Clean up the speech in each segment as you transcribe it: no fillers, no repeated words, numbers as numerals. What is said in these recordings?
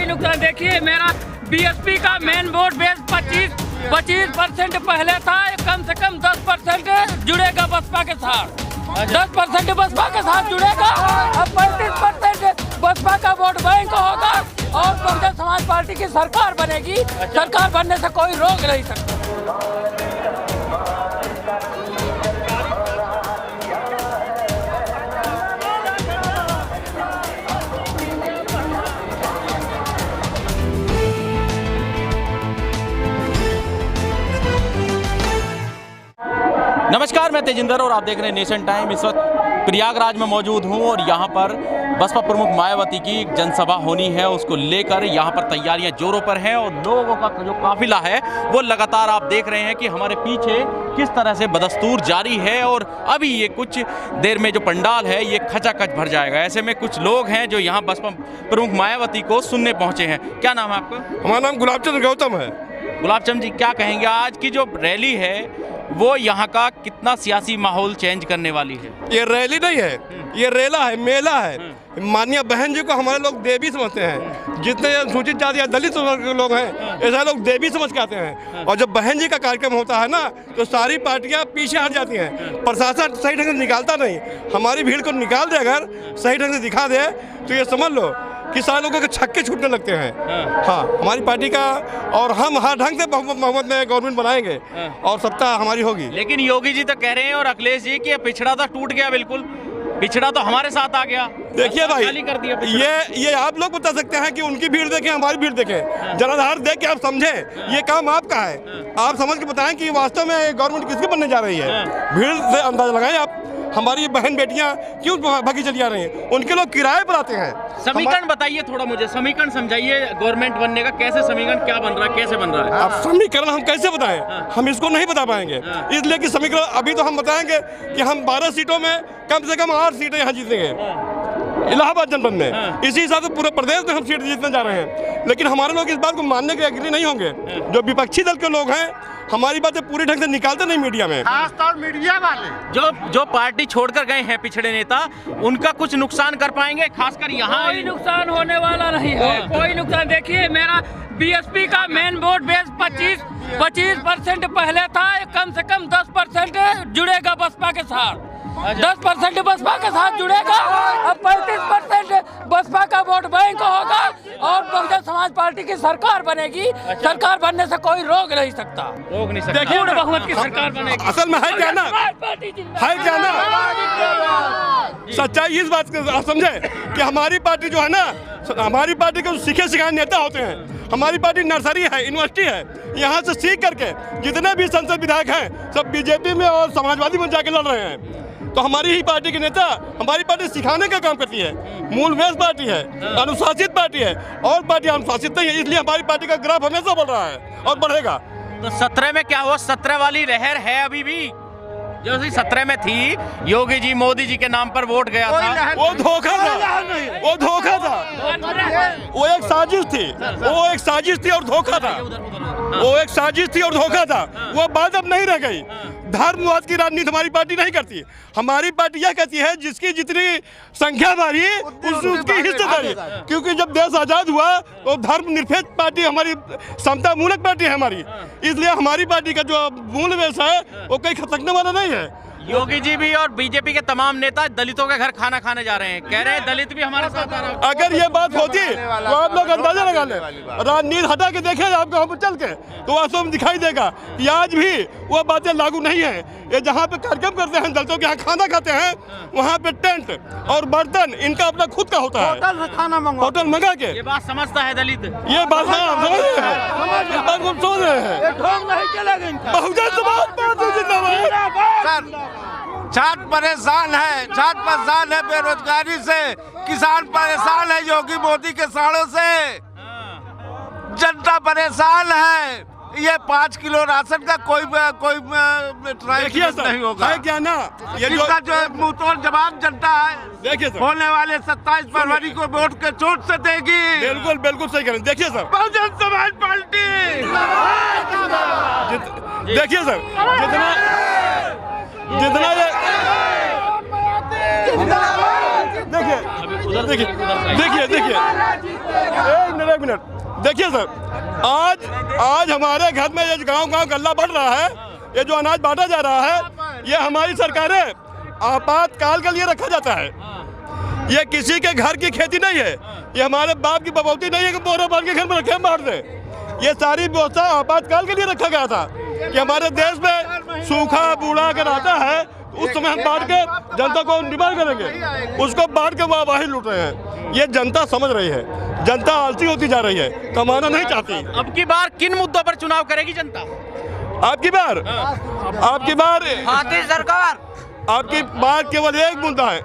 कोई नुकसान। देखिए मेरा बीएसपी का मेन वोट बेस 25% पहले था, कम से कम 10% जुड़ेगा बसपा के साथ, 10% बसपा के साथ जुड़ेगा। अब 35% बसपा का वोट बैंक होगा और बहुजन समाज पार्टी की सरकार बनेगी। सरकार बनने से कोई रोक नहीं सकता। नमस्कार, मैं तेजिंदर और आप देख रहे हैं नेशन टाइम। इस वक्त प्रयागराज में मौजूद हूं और यहां पर बसपा प्रमुख मायावती की एक जनसभा होनी है, उसको लेकर यहां पर तैयारियां जोरों पर हैं और लोगों का जो काफिला है वो लगातार आप देख रहे हैं कि हमारे पीछे किस तरह से बदस्तूर जारी है। और अभी ये कुछ देर में जो पंडाल है ये खचाखच भर जाएगा। ऐसे में कुछ लोग हैं जो यहाँ बसपा प्रमुख मायावती को सुनने पहुंचे हैं। क्या नाम है आपका? हमारा नाम गुलाबचंद गौतम है। गुलाबचंद जी, क्या कहेंगे आज की जो रैली है वो यहाँ का कितना सियासी माहौल चेंज करने वाली है? ये रैली नहीं है, ये रेला है, मेला है। माननीय बहन जी को हमारे लोग देवी समझते हैं। जितने अनुसूचित जाति या दलित वर्ग के लोग हैं ऐसा लोग देवी समझ के आते हैं। और जब बहन जी का कार्यक्रम होता है ना तो सारी पार्टियां पीछे हट जाती हैं। प्रशासन सही ढंग से निकालता नहीं। हमारी भीड़ को निकाल दे, अगर सही ढंग से दिखा दे तो ये समझ लो कि सारे लोगों के छक्के छूटने लगते हैं। हाँ, हमारी पार्टी का और हम हर ढंग से बहुमत में गवर्नमेंट बनाएंगे और सत्ता हमारी होगी। लेकिन योगी जी तो कह रहे हैं और अखिलेश जी कि पिछड़ा तो टूट गया, बिल्कुल पिछड़ा तो हमारे साथ आ गया। देखिए भाई, खाली कर दिया ये आप लोग बता सकते हैं कि उनकी भीड़ देखें हमारी भीड़ देखें, जनाधार देख के आप समझें। ये काम आपका है, आप समझ के बताएं कि वास्तव में गवर्नमेंट किसकी बनने जा रही है। भीड़ से अंदाजा लगाएं आप। हमारी बहन बेटियां क्यों भागी चली जा रही हैं? उनके लोग किराए पर आते हैं। समीकरण बताइए थोड़ा, मुझे समीकरण समझाइए गवर्नमेंट बनने का। कैसे समीकरण, क्या बन रहा है, कैसे बन रहा है? अब समीकरण हम कैसे बताएं? हम इसको नहीं बता पाएंगे, इसलिए कि समीकरण अभी तो हम बताएंगे कि हम 12 सीटों में कम से कम 8 सीटें यहाँ जीतेंगे इलाहाबाद जनपद में। इसी हिसाब से पूरे प्रदेश में हम सीट जीतने जा रहे हैं। लेकिन हमारे लोग इस बात को मानने के एग्री नहीं होंगे। जो विपक्षी दल के लोग हैं हमारी बातें पूरी ढंग से निकालते नहीं मीडिया में, खासतौर मीडिया वाले जो पार्टी छोड़कर गए हैं पिछड़े नेता, उनका कुछ नुकसान कर पाएंगे? खासकर यहाँ कोई नुकसान होने वाला नहीं है, कोई नुकसान। देखिए मेरा बीएसपी का मेन वोट बेस 25% पहले था, कम से कम 10% जुड़ेगा बसपा के साथ, 10% बसपा के साथ जुड़ेगा। अब 35% बसपा का वोट बैंक होगा और बहुजन समाज पार्टी की सरकार बनेगी। सरकार बनने से कोई रोक नहीं सकता। देखिए पूर्ण बहुमत की सरकार बनेगी। असल में है क्या ना, है क्या ना, सच्चाई इस बात को आप समझे कि हमारी पार्टी जो है ना, हमारी पार्टी के सीखे सिखाए नेता होते हैं। हमारी पार्टी नर्सरी है, यूनिवर्सिटी है। यहाँ से सीख करके जितने भी संसद विधायक हैं सब बीजेपी में और समाजवादी में जाके लड़ रहे हैं। तो हमारी ही पार्टी के नेता, हमारी पार्टी सिखाने का काम करती है। मूल बेस पार्टी है, अनुशासित पार्टी है, और पार्टी अनुशासित नहीं है। इसलिए हमारी पार्टी का ग्राफ हमेशा बढ़ रहा है और बढ़ेगा। तो 17 में क्या हुआ? 17 वाली लहर है अभी भी? जो 17 में थी, योगी जी मोदी जी के नाम पर वोट गया था, वो धोखा था, वो धोखा था, वो एक साजिश थी, वो एक साजिश थी और धोखा था, वो एक साजिश थी और धोखा था। वो बात अब नहीं रह गई। धर्मवाद की राजनीति हमारी पार्टी नहीं करती। हमारी पार्टी यह कहती है जिसकी जितनी संख्या बढ़ी उसकी हिस्सेदारी। क्योंकि जब देश आजाद हुआ तो धर्मनिरपेक्ष पार्टी हमारी, समता मूलक पार्टी है हमारी। इसलिए हमारी पार्टी का जो मूल वेश है वो कहीं खसकने वाला नहीं है। योगी जी भी और बीजेपी के तमाम नेता दलितों के घर खाना खाने जा रहे हैं, कह रहे हैं दलित भी हमारे साथ आ रहा है। अगर ये बात होती तो आप लोग अंदाजा लगा लें, राजनीति हटा के देखें आपको हम चल के, तो वास्तव में दिखाई देगा कि आज भी वो बातें लागू नहीं है। ये जहाँ पे कार्यक्रम करते हैं, दलितों के यहाँ खाना खाते हैं, वहाँ पे टेंट और बर्तन इनका अपना खुद का होता है, होटल मंगा के। ये बात समझता है दलित, ये बात हम समझ रहे हैं, ये बात हम समझ रहे हैं। बहुजन समाज पार्टी जिंदाबाद। छात्र परेशान है बेरोजगारी से, किसान परेशान है योगी मोदी के साड़ों से, जनता परेशान है। ये 5 किलो राशन का कोई नहीं होगा। है क्या ना, ये इसका जो मुंहतोड़ जवाब जनता है देखिए सर, होने वाले 27 फरवरी को वोट के चोट से देगी। बिल्कुल बिल्कुल सही करें। देखिए सर, बहुजन समाज पार्टी देखिए सर, जितना ये देखिए देखिए देखिए देखिए एक मिनट देखिए सर, आज हमारे घर में ये गांव गल्ला बढ़ रहा है, ये जो अनाज बांटा जा रहा है, ये हमारी सरकारें आपातकाल के लिए रखा जाता है। ये किसी के घर की खेती नहीं है, ये हमारे बाप की बबौती नहीं है कि बोरा बांध के घर में रखे बांट दे। ये सारी व्यवस्था आपातकाल के लिए रखा गया था कि हमारे देश में सूखा बूढ़ा अगर आता है उस समय हम बांट के जनता को निवार करेंगे, उसको बांट के वाही लूट रहे हैं। ये जनता समझ रही है, जनता आलसी होती जा रही है, कमाना नहीं चाहती। अब की बार किन मुद्दों पर चुनाव करेगी जनता? आपकी बार सरकार आपकी बात केवल एक मुद्दा है।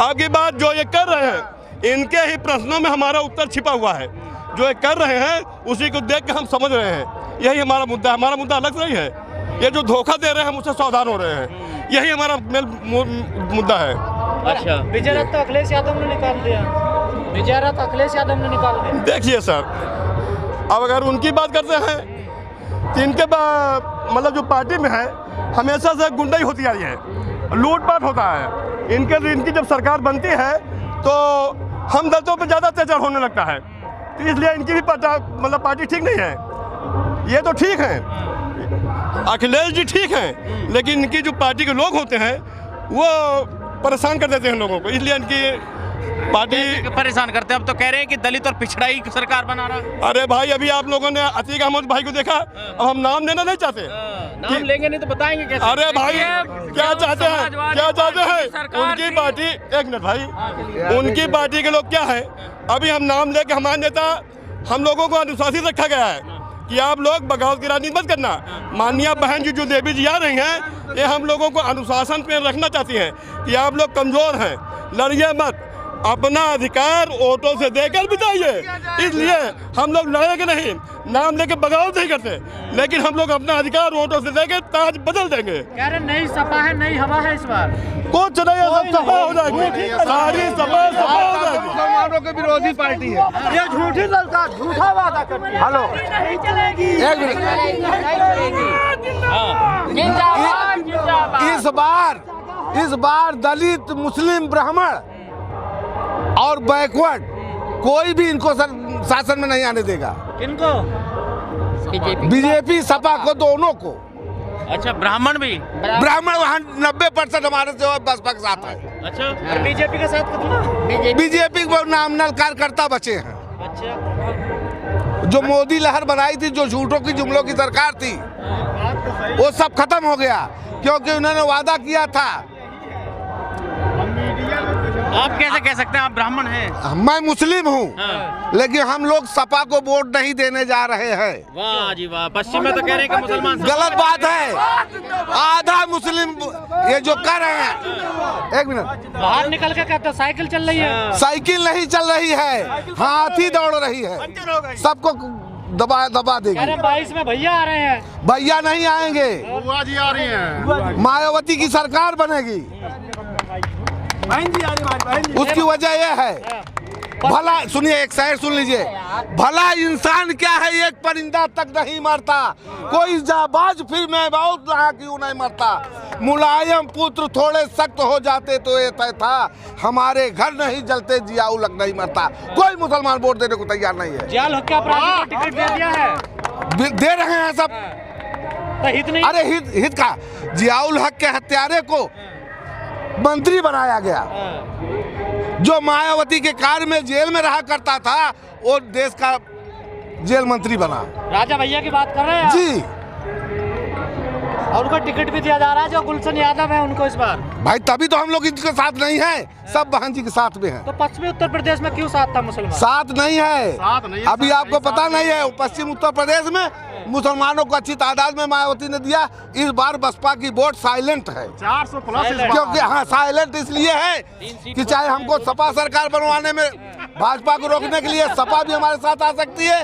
आपकी बात जो ये कर रहे हैं, इनके ही प्रश्नों में हमारा उत्तर छिपा हुआ है। जो ये कर रहे हैं उसी को देख के हम समझ रहे हैं, यही हमारा मुद्दा है। हमारा मुद्दा अलग नहीं है, ये जो धोखा दे रहे हैं हम उससे सावधान हो रहे हैं, यही हमारा मुद्दा है। अच्छा, विजय रथ तो अखिलेश यादव ने निकाल दिया, विजय रथ अखिलेश यादव ने निकाल दिया। देखिए सर, अब अगर उनकी बात करते हैं तो इनके मतलब जो पार्टी में है हमेशा से गुंडाई होती आ रही है, लूटपाट होता है। इनकी जब सरकार बनती है तो हम दलितों पर ज़्यादा अत्याचार होने लगता है, तो इसलिए इनकी भी पार्टी ठीक नहीं है। ये तो ठीक है, अखिलेश जी ठीक हैं, लेकिन इनकी जो पार्टी के लोग होते हैं वो परेशान कर देते हैं लोगों को, इसलिए इनकी पार्टी परेशान करते हैं। अब तो कह रहे हैं कि दलित और पिछड़ा ही सरकार बना रहा। अरे भाई, अभी आप लोगों ने अतीक अहमद भाई को देखा, अब हम नाम लेना नहीं चाहते। नाम लेंगे नहीं तो बताएंगे कैसे? अरे भाई, क्या चाहते हैं उनकी पार्टी, एक मिनट भाई, उनकी पार्टी के लोग क्या है, अभी हम नाम लेके हमारे नेता हम लोगों को अनुशासित रखा गया है कि आप लोग बगावत की राजनीति मत करना। माननीय बहन जी जो देवी जी आ रही हैं, ये हम लोगों को अनुशासन पे रखना चाहती हैं कि आप लोग कमजोर हैं, लड़िए मत, अपना अधिकार वोटों से देकर बिताइए। इसलिए हम लोग लड़ेंगे नहीं, नाम लेके बगावत नहीं करते, लेकिन हम लोग अपना अधिकार वोटों से देकर ताज बदल देंगे। कह रहे नई सपा है, नई हवा है इस बार। कुछ नहीं है, सब सफा हो जाएगी, सारी सफा हो जाएगी। मुसलमानों के विरोधी पार्टी है, ये झूठी दलता, झूठा वादा करती है। हेलो, नहीं चलेगी, इस बार दलित, मुस्लिम, ब्राह्मण और बैकवर्ड कोई भी इनको शासन में नहीं आने देगा। किनको? बीजेपी सपा को, दोनों को। अच्छा, ब्राह्मण भी? ब्राह्मण 90% हमारे से बसपा के साथ है। अच्छा, और बीजेपी के साथ कितना? बीजेपी को नामनल कार्यकर्ता बचे हैं। अच्छा, जो मोदी लहर बनाई थी, जो झूठों की जुमलों की सरकार थी, वो सब खत्म हो गया, क्योंकि उन्होंने वादा किया था। आप कैसे कह सकते हैं आप ब्राह्मण हैं? मैं मुस्लिम हूँ, लेकिन हम लोग सपा को वोट नहीं देने जा रहे हैं। वाह जी वाह, पश्चिम में तो कह रहे हैं कि मुसलमान। गलत बात है, आधा मुस्लिम ये जो कर रहे हैं। एक मिनट, बाहर निकल के कहते साइकिल चल रही है। साइकिल नहीं चल रही है, हाथी दौड़ रही है, सबको दबा देगी। 22 में भैया आ रहे हैं। भैया नहीं आएंगे, बुआ जी आ रही हैं, मायावती की सरकार बनेगी। उसकी वजह यह है, भला सुनिए, एक शायर सुन लीजिए। भला इंसान क्या है, एक परिंदा तक नहीं मरता, कोई जाबाज फिर मैं बहुत रहा क्यों नहीं मरता। मुलायम पुत्र थोड़े सख्त हो जाते तो ये तय था, हमारे घर नहीं जलते जियाउल हक नहीं मरता। कोई मुसलमान वोट देने को तैयार नहीं है। जियाउल हक के अपराधी को टिकट दे दिया है, दे रहे हैं सब। तो हित नहीं। अरे हित का, जियाउल हक के हत्यारे को मंत्री बनाया गया। जो मायावती के कार्य में जेल में रहा करता था, वो देश का जेल मंत्री बना। राजा भैया की बात कर रहे हैं जी, और उनको टिकट भी दिया जा रहा है, जो गुलशन यादव है उनको इस बार। भाई तभी तो हम लोग इनके साथ नहीं है, सब बहन जी के साथ में हैं। तो पश्चिमी उत्तर प्रदेश में क्यों साथ था मुसलमान? साथ नहीं है, अभी आपको पता नहीं है। पश्चिम उत्तर प्रदेश में मुसलमानों को अच्छी तादाद में मायावती ने दिया। इस बार बसपा की वोट साइलेंट है, 400 प्लस। क्योंकि हाँ, साइलेंट इसलिए है कि चाहे हमको सपा सरकार बनवाने में भाजपा को रोकने के लिए सपा भी हमारे साथ आ सकती है,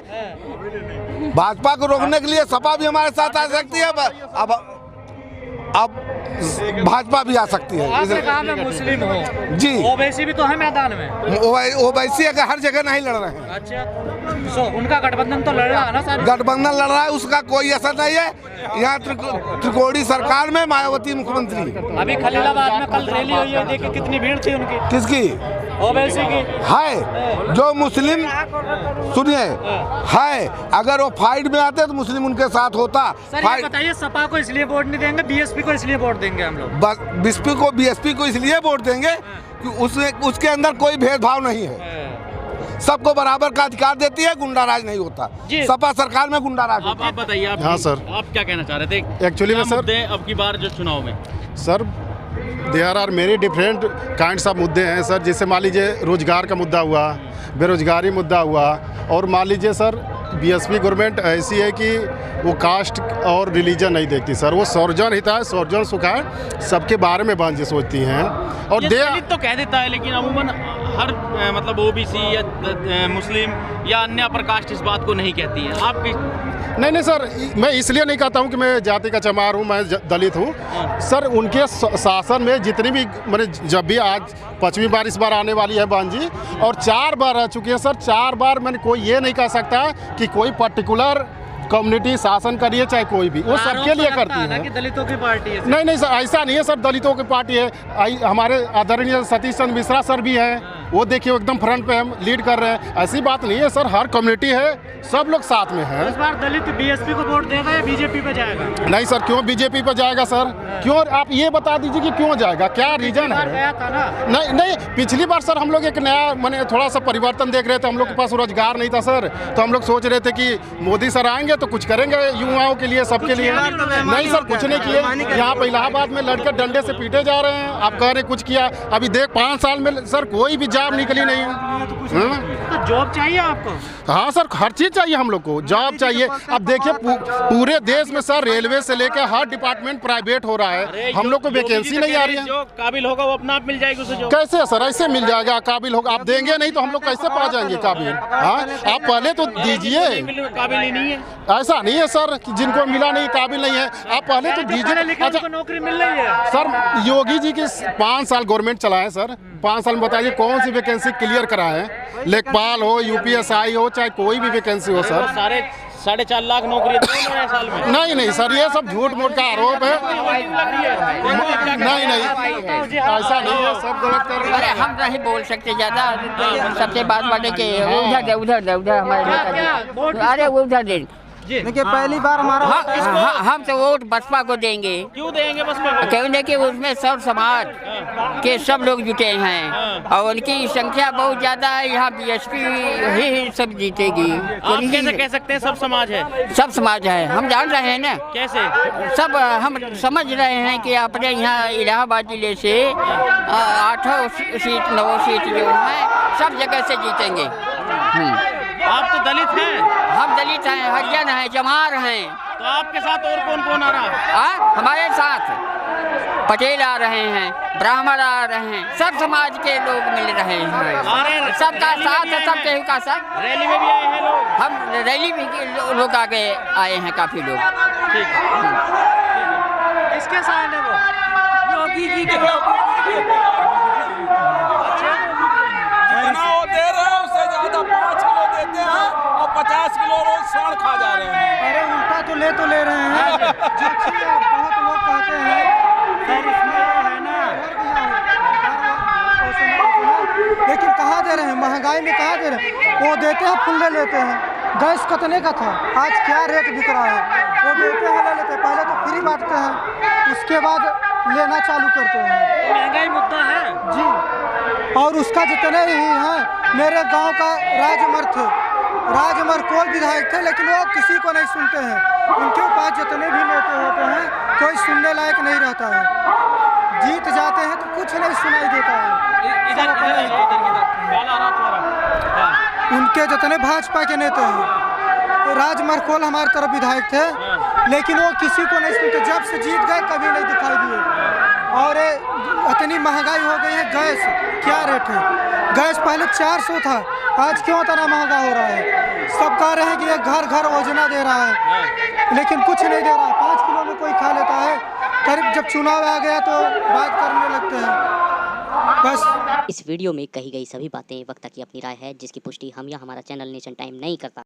भाजपा को रोकने के लिए सपा भी हमारे साथ आ सकती है, अब भाजपा भी आ सकती है। आपने कहा मैं मुस्लिम हूँ जी, ओवैसी भी तो है मैदान में। ओवैसी अगर हर जगह नहीं लड़ रहे हैं। अच्छा, तो उनका गठबंधन तो लड़ रहा है ना सारे? गठबंधन लड़ रहा है, उसका कोई असर नहीं है। यहाँ त्रिकोणी सरकार में मायावती मुख्यमंत्री। अभी खलीलाबाद में कल रैली हुई है, देखिए कितनी भीड़ थी उनकी। किसकी? ओवैसी की है जो मुस्लिम, सुनिए, है अगर वो फाइट में आते तो मुस्लिम उनके साथ होता। सर ये फाइट बताइए, सपा को इसलिए वोट नहीं देंगे, बीएसपी को इसलिए वोट देंगे हम लोग? बीएसपी को इसलिए वोट देंगे कि उसके अंदर कोई भेदभाव नहीं है, सबको बराबर का अधिकार देती है, गुंडा राज नहीं होता। सपा सरकार में गुंडा राज होता है। आप बताइए, आप हाँ सर, आप क्या कहना चाह रहे थे एक्चुअली में सर, मुद्दे अब की बार जो चुनाव में सर देयर आर मेरी डिफरेंट काइंड्स ऑफ मुद्दे हैं सर। जैसे मान लीजिए रोजगार का मुद्दा हुआ, बेरोजगारी मुद्दा हुआ, और मान लीजिए सर बीएसपी गवर्नमेंट ऐसी है कि वो कास्ट और रिलीजन नहीं देखती सर, वो सर्वजन हिताय सर्वजन सुखाय सबके बारे में बांझे सोचती हैं। और ये दलित तो कह देता है, लेकिन अमूमन हर मतलब ओबीसी या मुस्लिम या अन्य अपर कास्ट इस बात को नहीं कहती है। आप नहीं सर, मैं इसलिए नहीं कहता हूँ कि मैं जाति का चमार हूँ, मैं दलित हूँ सर। उनके शासन में जितनी भी मैंने, जब भी आज 5वीं बार इस बार आने वाली है बांझी, और 4 बार रह चुकी है सर। 4 बार मैंने कोई ये नहीं कह सकता कि कोई पर्टिकुलर कम्युनिटी शासन करिए चाहे कोई भी, वो सबके लिए करती है कि दलितों की पार्टी है। नहीं सर, ऐसा नहीं है सर, दलितों की पार्टी है। हमारे आदरणीय सतीश चंद्र मिश्रा सर भी हैं, वो देखिए एकदम फ्रंट पे हम लीड कर रहे हैं। ऐसी बात नहीं है सर, हर कम्युनिटी है, सब लोग साथ में हैं। इस बार दलित बीएसपी को वोट देगा या बीजेपी पे जाएगा? नहीं सर, क्यों बीजेपी पे जाएगा सर? क्यों, आप ये बता दीजिए कि क्यों जाएगा, क्या रीजन है? गया था ना? नहीं, पिछली बार सर हम लोग एक नया मैंने थोड़ा सा परिवर्तन देख रहे थे। हम लोग के पास रोजगार नहीं था सर, तो हम लोग सोच रहे थे कि मोदी सर आएंगे तो कुछ करेंगे युवाओं के लिए, सबके लिए। नहीं सर, कुछ नहीं किए। यहाँ पे इलाहाबाद में लड़के डंडे से पीटे जा रहे हैं, आप कह रहे कुछ किया। अभी देख 5 साल में सर कोई भी जॉब निकली नहीं। तो जॉब चाहिए आपको? हाँ सर, हर चीज चाहिए हम लोग को, जॉब चाहिए। अब देखिए पूरे देश में सर रेलवे से लेकर हर डिपार्टमेंट प्राइवेट हो रहा है, हम लोग को वैकेंसी नहीं आ रही है। जो काबिल होगा वो अपना आप मिल जाएगी उसे। कैसे है सर, ऐसे मिल जाएगा? काबिल होगा, आप देंगे नहीं तो हम लोग कैसे पा जाएंगे काबिल? हाँ, आप पहले तो दीजिए। काबिल ही नहीं है, ऐसा नहीं है सर कि जिनको मिला नहीं काबिल नहीं है, आप पहले तो दीजिए। अच्छा, नौकरी मिल रही है सर, योगी जी की 5 साल गवर्नमेंट चलाए सर, 5 साल में बताइए कौन सी वैकेंसी क्लियर करा है? लेखपाल हो, यूपीएसआई हो, चाहे कोई भी वैकेंसी हो सर। 4.5 लाख नौकरी साल में। नहीं सर, ये सब झूठ मूठ का आरोप है। नहीं ऐसा नहीं है, सब गलत कर रहे हैं। अरे हम नहीं बोल सकते ज्यादा, सबसे बात बाटे के उधर हमारे नेता। अरे उधर दे देखिए, पहली बार हमारा हम तो वोट बसपा को देंगे। क्यों देंगे बसपा को? क्योंकि कि उसमें सब समाज के सब लोग जुटे हैं और उनकी संख्या बहुत ज्यादा है। यहाँ बीएसपी ही सब जीतेगी। आप कैसे कह सकते हैं सब समाज है? सब समाज है, हम जान रहे हैं ना कैसे? सब हम समझ रहे हैं कि अपने यहाँ इलाहाबाद जिले से 8 सीट 9 सीट जो है सब जगह से जीतेंगे। आप तो दलित हैं। हम दलित हैं, हरिजन हैं, जमार हैं। तो आपके साथ और कौन कौन आ रहा है? हमारे साथ पटेल आ रहे हैं, ब्राह्मण आ रहे हैं, सब समाज के लोग मिल रहे हैं। सबका साथ है, सब केहू का साथ। रैली में भी आए हैं लोग? हम रैली में लोग आगे आए हैं, काफी लोग। ठीक है। किसके साथ है वो? योगी जी के। दे रहे हैं उससे ज्यादा 5 किलो देते हैं और 50 किलो रोज साड़ खा जा रहे हैं। अरे उल्टा तो ले रहे हैं। बहुत लोग कहते हैं सर इसमें है ना, लेकिन कहाँ दे रहे हैं? महंगाई में कहाँ दे रहे हैं? वो देते हैं, फुल्ले लेते हैं। गैस कितने का था, आज क्या रेट बिक रहा है? वो देते हैं, ले लेते हैं। पहले तो फ्री बांटते हैं, उसके बाद लेना चालू करते हैं। महंगाई मुद्दा है जी। और उसका जितने ही हैं, मेरे गांव का राजमर कोल विधायक थे, लेकिन वो किसी को नहीं सुनते हैं। उनके पास जितने भी नेता होते हैं, कोई सुनने लायक नहीं रहता है। जीत जाते हैं तो कुछ नहीं सुनाई देता है। उनके जितने भाजपा के नेता हैं, राजमर कोल हमारी तरफ विधायक थे, लेकिन वो किसी को नहीं सुनते। जब से जीत गए कभी नहीं दिखाई दिए। और इतनी महंगाई हो गई है। गैस क्या रेट है? गैस पहले 400 था, आज क्यों इतना महंगा हो रहा है? सब कह रहे हैं कि ये घर घर योजना दे रहा है, लेकिन कुछ नहीं दे रहा है। 5 किलो में कोई खा लेता है। करीब जब चुनाव आ गया तो बात करने लगते हैं बस। इस वीडियो में कही गई सभी बातें वक्ता की अपनी राय है, जिसकी पुष्टि हम या हमारा चैनल नेशन टाइम नहीं करता।